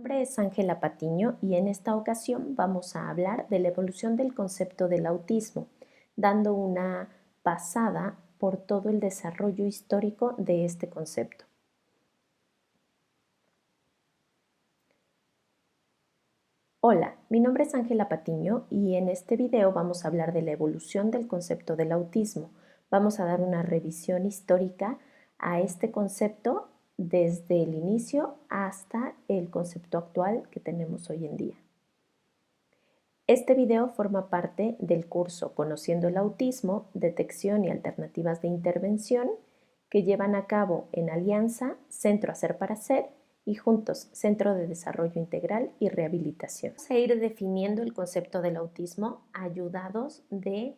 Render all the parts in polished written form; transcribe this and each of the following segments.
nombre es Ángela Patiño y en esta ocasión vamos a hablar de la evolución del concepto del autismo, dando una pasada por todo el desarrollo histórico de este concepto. Hola, mi nombre es Ángela Patiño y en este video vamos a hablar de la evolución del concepto del autismo. Vamos a dar una revisión histórica a este concepto desde el inicio hasta el concepto actual que tenemos hoy en día. Este video forma parte del curso Conociendo el Autismo, Detección y Alternativas de Intervención que llevan a cabo en alianza Centro Hacer para Ser y juntos Centro de Desarrollo Integral y Rehabilitación. Vamos a ir definiendo el concepto del autismo ayudados de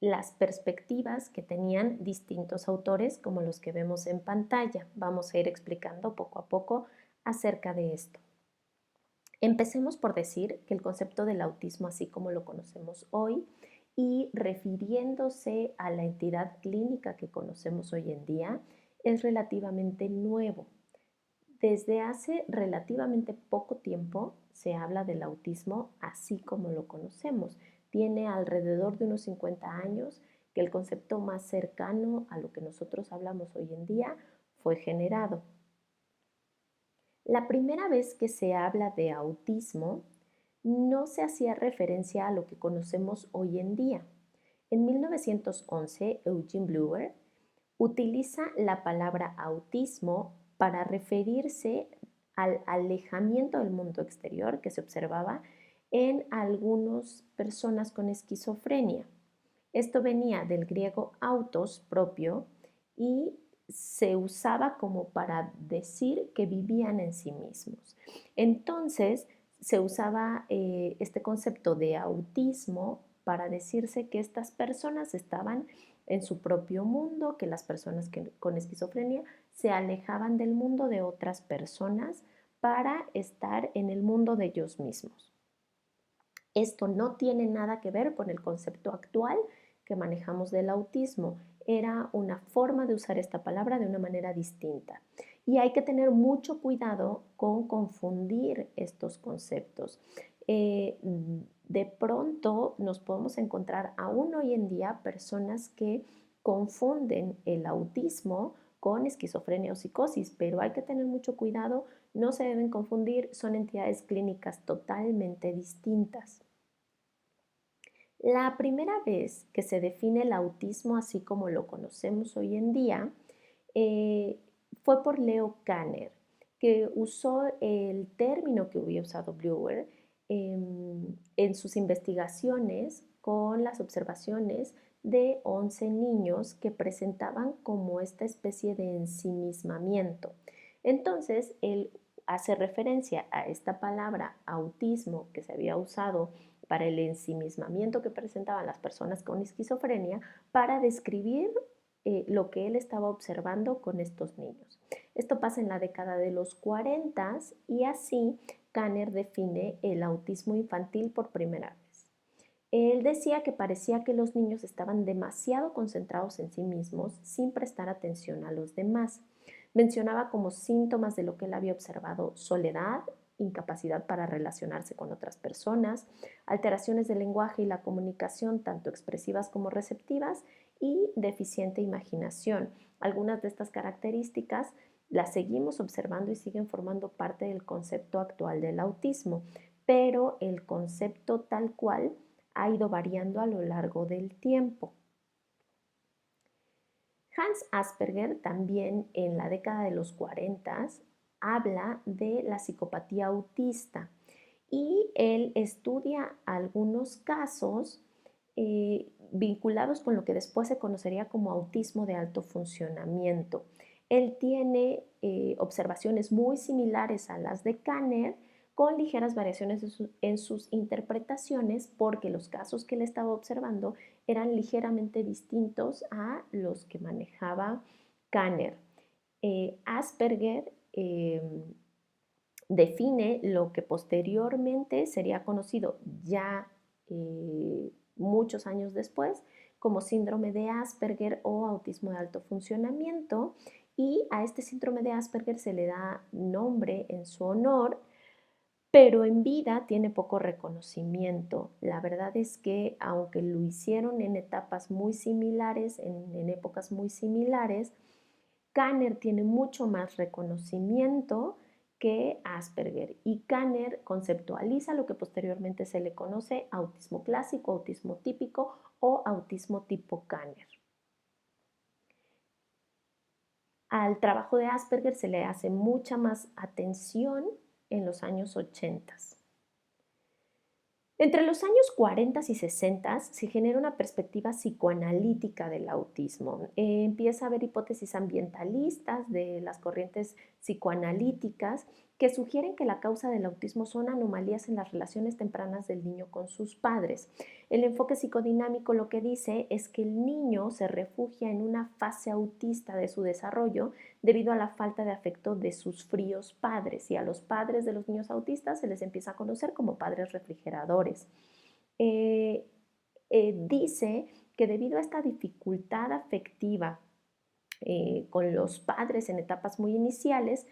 las perspectivas que tenían distintos autores como los que vemos en pantalla. Vamos a ir explicando poco a poco acerca de esto. Empecemos por decir que el concepto del autismo, así como lo conocemos hoy, y refiriéndose a la entidad clínica que conocemos hoy en día, es relativamente nuevo. Desde hace relativamente poco tiempo se habla del autismo así como lo conocemos. Tiene alrededor de unos 50 años que el concepto más cercano a lo que nosotros hablamos hoy en día fue generado. La primera vez que se habla de autismo no se hacía referencia a lo que conocemos hoy en día. En 1911, Eugene Bleuler utiliza la palabra autismo para referirse al alejamiento del mundo exterior que se observaba en algunas personas con esquizofrenia. Esto venía del griego autos, propio, y se usaba como para decir que vivían en sí mismos. Entonces, se usaba este concepto de autismo para decirse que estas personas estaban en su propio mundo, que las personas con esquizofrenia se alejaban del mundo de otras personas para estar en el mundo de ellos mismos. Esto no tiene nada que ver con el concepto actual que manejamos del autismo. Era una forma de usar esta palabra de una manera distinta. Y hay que tener mucho cuidado con confundir estos conceptos. De pronto nos podemos encontrar aún hoy en día personas que confunden el autismo con esquizofrenia o psicosis, pero hay que tener mucho cuidado, no se deben confundir, son entidades clínicas totalmente distintas. La primera vez que se define el autismo así como lo conocemos hoy en día fue por Leo Kanner, que usó el término que había usado Bleuler en sus investigaciones con las observaciones de 11 niños que presentaban como esta especie de ensimismamiento. Entonces, él hace referencia a esta palabra autismo que se había usado para el ensimismamiento que presentaban las personas con esquizofrenia para describir lo que él estaba observando con estos niños. Esto pasa en la década de los 40 y así Kanner define el autismo infantil por primera vez. Él decía que parecía que los niños estaban demasiado concentrados en sí mismos sin prestar atención a los demás. Mencionaba como síntomas de lo que él había observado soledad, incapacidad para relacionarse con otras personas, alteraciones del lenguaje y la comunicación, tanto expresivas como receptivas, y deficiente imaginación. Algunas de estas características las seguimos observando y siguen formando parte del concepto actual del autismo, pero el concepto tal cual ha ido variando a lo largo del tiempo. Hans Asperger también en la década de los 40 habla de la psicopatía autista y él estudia algunos casos vinculados con lo que después se conocería como autismo de alto funcionamiento. Él tiene observaciones muy similares a las de Kanner, con ligeras variaciones en sus interpretaciones, porque los casos que él estaba observando eran ligeramente distintos a los que manejaba Kanner. Asperger define lo que posteriormente sería conocido ya muchos años después como síndrome de Asperger o autismo de alto funcionamiento, y a este síndrome de Asperger se le da nombre en su honor pero en vida tiene poco reconocimiento. La verdad es que aunque lo hicieron en etapas muy similares, en épocas muy similares, Kanner tiene mucho más reconocimiento que Asperger, y Kanner conceptualiza lo que posteriormente se le conoce autismo clásico, autismo típico o autismo tipo Kanner. Al trabajo de Asperger se le hace mucha más atención en los años 80. Entre los años 40 y 60 se genera una perspectiva psicoanalítica del autismo. Empieza a haber hipótesis ambientalistas de las corrientes psicoanalíticas que sugieren que la causa del autismo son anomalías en las relaciones tempranas del niño con sus padres. El enfoque psicodinámico lo que dice es que el niño se refugia en una fase autista de su desarrollo debido a la falta de afecto de sus fríos padres, y a los padres de los niños autistas se les empieza a conocer como padres refrigeradores. Dice que debido a esta dificultad afectiva con los padres en etapas muy iniciales,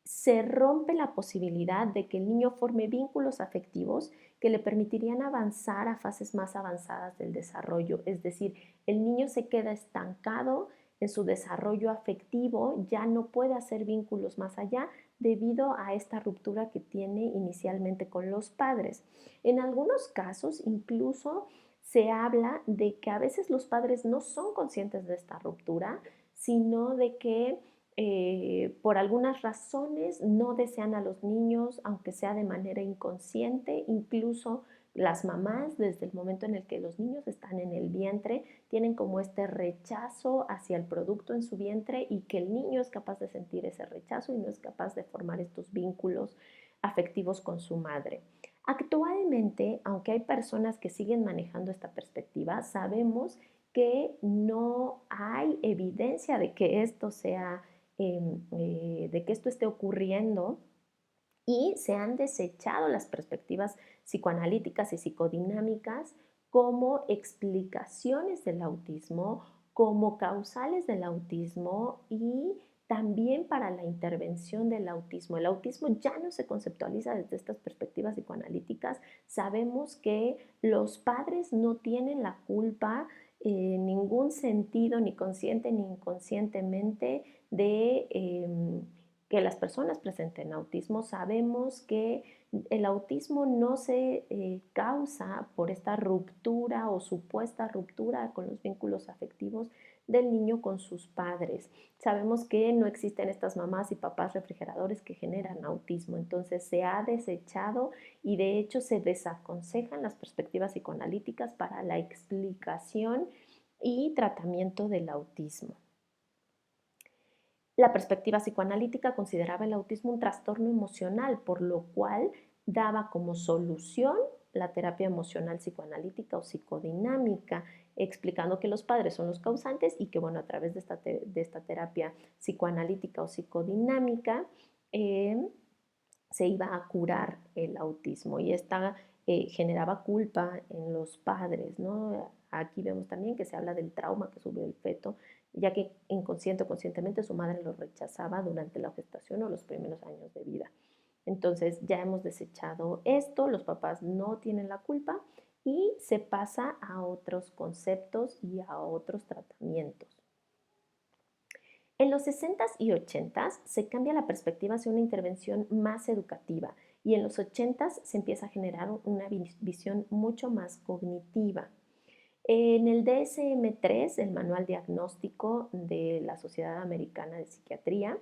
se rompe la posibilidad de que el niño forme vínculos afectivos que le permitirían avanzar a fases más avanzadas del desarrollo. Es decir, el niño se queda estancado en su desarrollo afectivo, ya no puede hacer vínculos más allá debido a esta ruptura que tiene inicialmente con los padres. En algunos casos incluso se habla de que a veces los padres no son conscientes de esta ruptura, sino de que por algunas razones no desean a los niños, aunque sea de manera inconsciente. Incluso las mamás, desde el momento en el que los niños están en el vientre, tienen como este rechazo hacia el producto en su vientre, y que el niño es capaz de sentir ese rechazo y no es capaz de formar estos vínculos afectivos con su madre. Actualmente, aunque hay personas que siguen manejando esta perspectiva, sabemos que no hay evidencia de que esto sea de que esto esté ocurriendo, y se han desechado las perspectivas psicoanalíticas y psicodinámicas como explicaciones del autismo, como causales del autismo y también para la intervención del autismo. El autismo ya no se conceptualiza desde estas perspectivas psicoanalíticas. Sabemos que los padres no tienen la culpa en ningún sentido, ni consciente ni inconscientemente, de que las personas presenten autismo. Sabemos que el autismo no se causa por esta ruptura o supuesta ruptura con los vínculos afectivos del niño con sus padres. Sabemos que no existen estas mamás y papás refrigeradores que generan autismo. Entonces se ha desechado, y de hecho se desaconsejan las perspectivas psicoanalíticas para la explicación y tratamiento del autismo. La perspectiva psicoanalítica consideraba el autismo un trastorno emocional, por lo cual daba como solución la terapia emocional psicoanalítica o psicodinámica, explicando que los padres son los causantes y que, bueno, a través de esta terapia psicoanalítica o psicodinámica se iba a curar el autismo, y esta generaba culpa en los padres, ¿no? Aquí vemos también que se habla del trauma que sufrió el feto, ya que inconsciente o conscientemente su madre lo rechazaba durante la gestación o los primeros años de vida. Entonces ya hemos desechado esto, los papás no tienen la culpa, y se pasa a otros conceptos y a otros tratamientos. En los 60s y 80s se cambia la perspectiva hacia una intervención más educativa, y en los 80s se empieza a generar una visión mucho más cognitiva. En el DSM-3, el Manual Diagnóstico de la Sociedad Americana de Psiquiatría,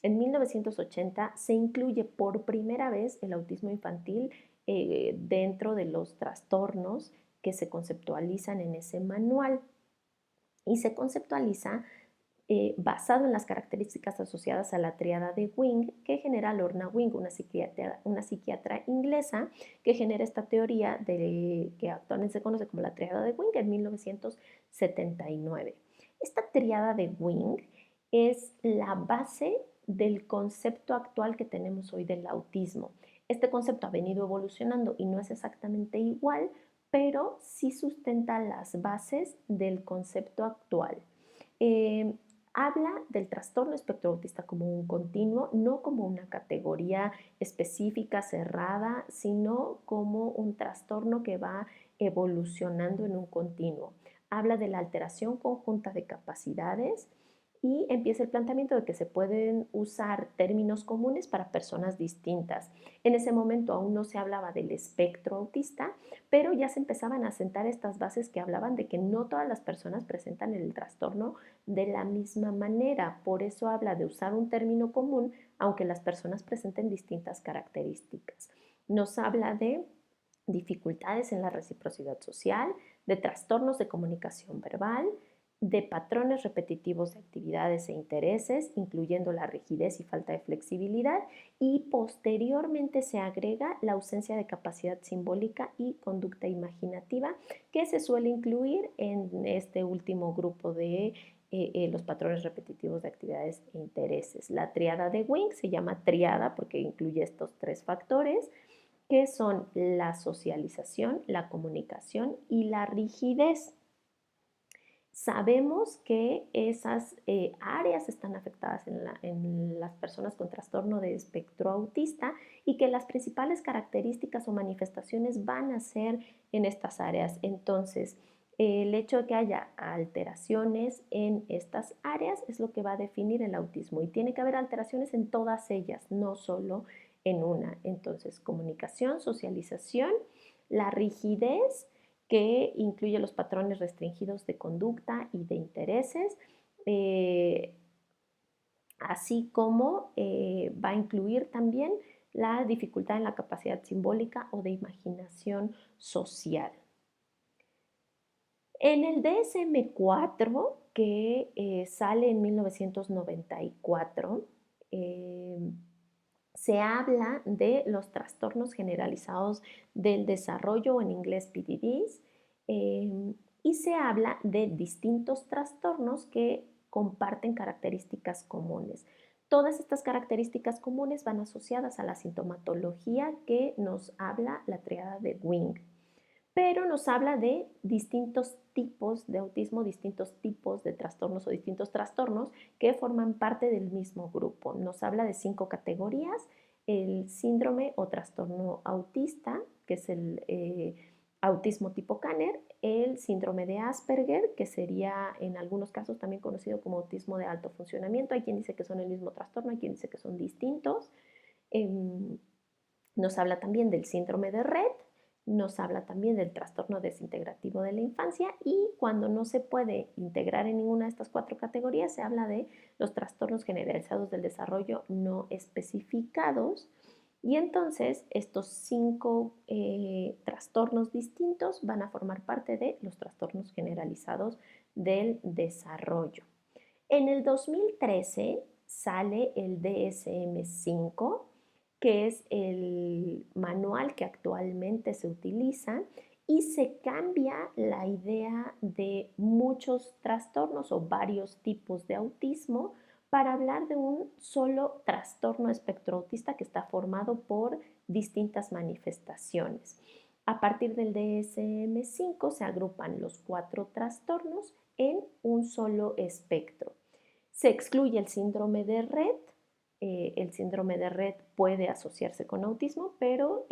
en 1980 se incluye por primera vez el autismo infantil dentro de los trastornos que se conceptualizan en ese manual, y se conceptualiza basado en las características asociadas a la tríada de Wing que genera Lorna Wing, una psiquiatra inglesa que genera esta teoría que actualmente se conoce como la tríada de Wing en 1979. Esta tríada de Wing es la base del concepto actual que tenemos hoy del autismo. Este concepto ha venido evolucionando y no es exactamente igual, pero sí sustenta las bases del concepto actual. Habla del trastorno espectro autista como un continuo, no como una categoría específica, cerrada, sino como un trastorno que va evolucionando en un continuo. Habla de la alteración conjunta de capacidades y empieza el planteamiento de que se pueden usar términos comunes para personas distintas. En ese momento aún no se hablaba del espectro autista, pero ya se empezaban a sentar estas bases que hablaban de que no todas las personas presentan el trastorno de la misma manera. Por eso habla de usar un término común, aunque las personas presenten distintas características. Nos habla de dificultades en la reciprocidad social, de trastornos de comunicación verbal, de patrones repetitivos de actividades e intereses, incluyendo la rigidez y falta de flexibilidad, y posteriormente se agrega la ausencia de capacidad simbólica y conducta imaginativa, que se suele incluir en este último grupo de los patrones repetitivos de actividades e intereses. La triada de Wing se llama triada porque incluye estos tres factores, que son la socialización, la comunicación y la rigidez. Sabemos que esas áreas están afectadas en las personas con trastorno de espectro autista y que las principales características o manifestaciones van a ser en estas áreas. Entonces, el hecho de que haya alteraciones en estas áreas es lo que va a definir el autismo y tiene que haber alteraciones en todas ellas, no solo en una. Entonces, comunicación, socialización, la rigidez, que incluye los patrones restringidos de conducta y de intereses, así como va a incluir también la dificultad en la capacidad simbólica o de imaginación social. En el DSM-4, que sale en 1994, se habla de los trastornos generalizados del desarrollo, o en inglés PDDs, y se habla de distintos trastornos que comparten características comunes. Todas estas características comunes van asociadas a la sintomatología que nos habla la triada de Wing, pero nos habla de distintos tipos de autismo, distintos tipos de trastornos o distintos trastornos que forman parte del mismo grupo. Nos habla de 5 categorías: el síndrome o trastorno autista, que es el autismo tipo Kanner, el síndrome de Asperger, que sería en algunos casos también conocido como autismo de alto funcionamiento. Hay quien dice que son el mismo trastorno, hay quien dice que son distintos. Nos habla también del síndrome de Rett, nos habla también del trastorno desintegrativo de la infancia, y cuando no se puede integrar en ninguna de estas 4 categorías, se habla de los trastornos generalizados del desarrollo no especificados. Y entonces estos 5 trastornos distintos van a formar parte de los trastornos generalizados del desarrollo. En el 2013 sale el DSM-5, que es el manual que actualmente se utiliza, y se cambia la idea de muchos trastornos o varios tipos de autismo para hablar de un solo trastorno espectro autista que está formado por distintas manifestaciones. A partir del DSM-5 se agrupan los 4 trastornos en un solo espectro. Se excluye el síndrome de Rett. El síndrome de Rett puede asociarse con autismo, pero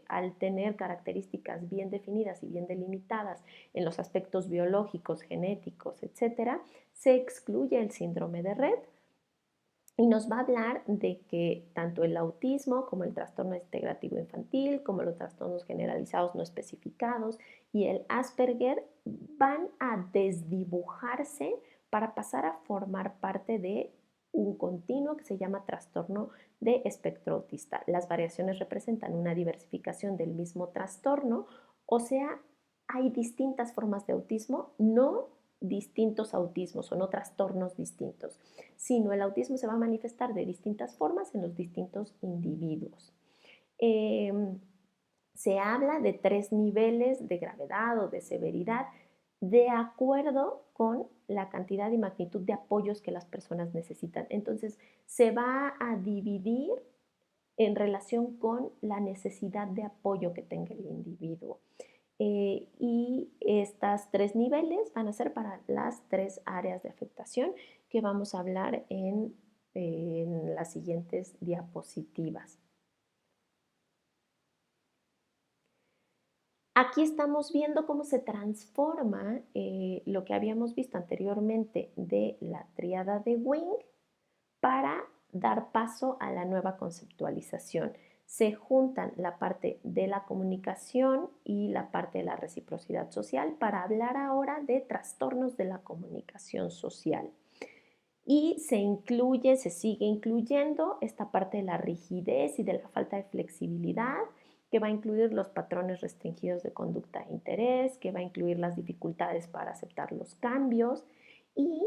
al tener características bien definidas y bien delimitadas en los aspectos biológicos, genéticos, etc., se excluye el síndrome de Rett. Y nos va a hablar de que tanto el autismo como el trastorno integrativo infantil, como los trastornos generalizados no especificados y el Asperger van a desdibujarse para pasar a formar parte de un continuo que se llama trastorno de espectro autista. Las variaciones representan una diversificación del mismo trastorno, o sea, hay distintas formas de autismo, no distintos autismos o no trastornos distintos, sino el autismo se va a manifestar de distintas formas en los distintos individuos. Se habla de 3 niveles de gravedad o de severidad de acuerdo con la cantidad y magnitud de apoyos que las personas necesitan. Entonces, se va a dividir en relación con la necesidad de apoyo que tenga el individuo. Y estas 3 niveles van a ser para las 3 áreas de afectación que vamos a hablar en las siguientes diapositivas. Aquí estamos viendo cómo se transforma lo que habíamos visto anteriormente de la tríada de Wing para dar paso a la nueva conceptualización. Se juntan la parte de la comunicación y la parte de la reciprocidad social para hablar ahora de trastornos de la comunicación social. Y se sigue incluyendo esta parte de la rigidez y de la falta de flexibilidad, que va a incluir los patrones restringidos de conducta e interés, que va a incluir las dificultades para aceptar los cambios y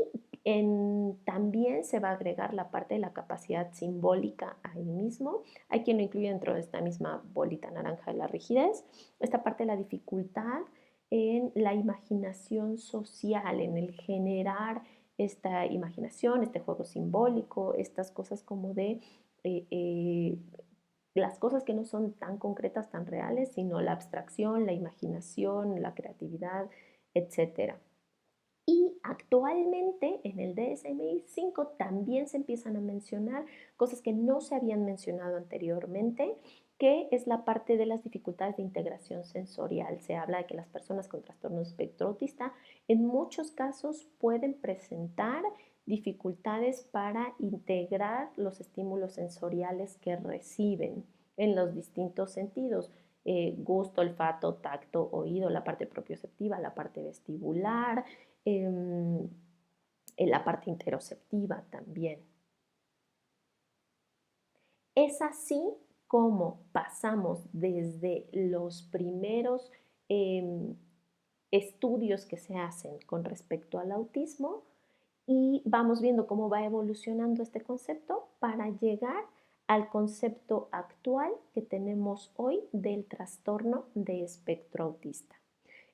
también se va a agregar la parte de la capacidad simbólica ahí mismo. Hay quien lo incluye dentro de esta misma bolita naranja de la rigidez. Esta parte de la dificultad en la imaginación social, en el generar esta imaginación, este juego simbólico, estas cosas como de las cosas que no son tan concretas, tan reales, sino la abstracción, la imaginación, la creatividad, etc. Y actualmente en el DSM-5 también se empiezan a mencionar cosas que no se habían mencionado anteriormente, que es la parte de las dificultades de integración sensorial. Se habla de que las personas con trastorno espectro autista en muchos casos pueden presentar dificultades para integrar los estímulos sensoriales que reciben en los distintos sentidos. Gusto, olfato, tacto, oído, la parte propioceptiva, la parte vestibular, en la parte interoceptiva también. Es así como pasamos desde los primeros estudios que se hacen con respecto al autismo y vamos viendo cómo va evolucionando este concepto para llegar al concepto actual que tenemos hoy del trastorno de espectro autista.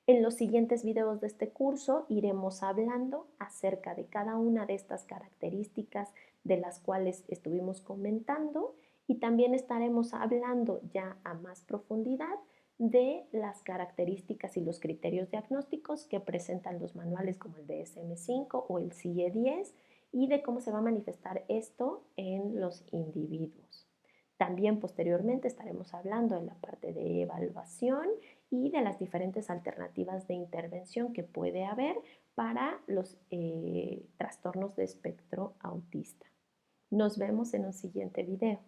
En los siguientes videos de este curso iremos hablando acerca de cada una de estas características de las cuales estuvimos comentando y también estaremos hablando ya a más profundidad de las características y los criterios diagnósticos que presentan los manuales como el DSM-5 o el CIE-10 y de cómo se va a manifestar esto en los individuos. También posteriormente estaremos hablando de la parte de evaluación y de las diferentes alternativas de intervención que puede haber para los trastornos de espectro autista. Nos vemos en un siguiente video.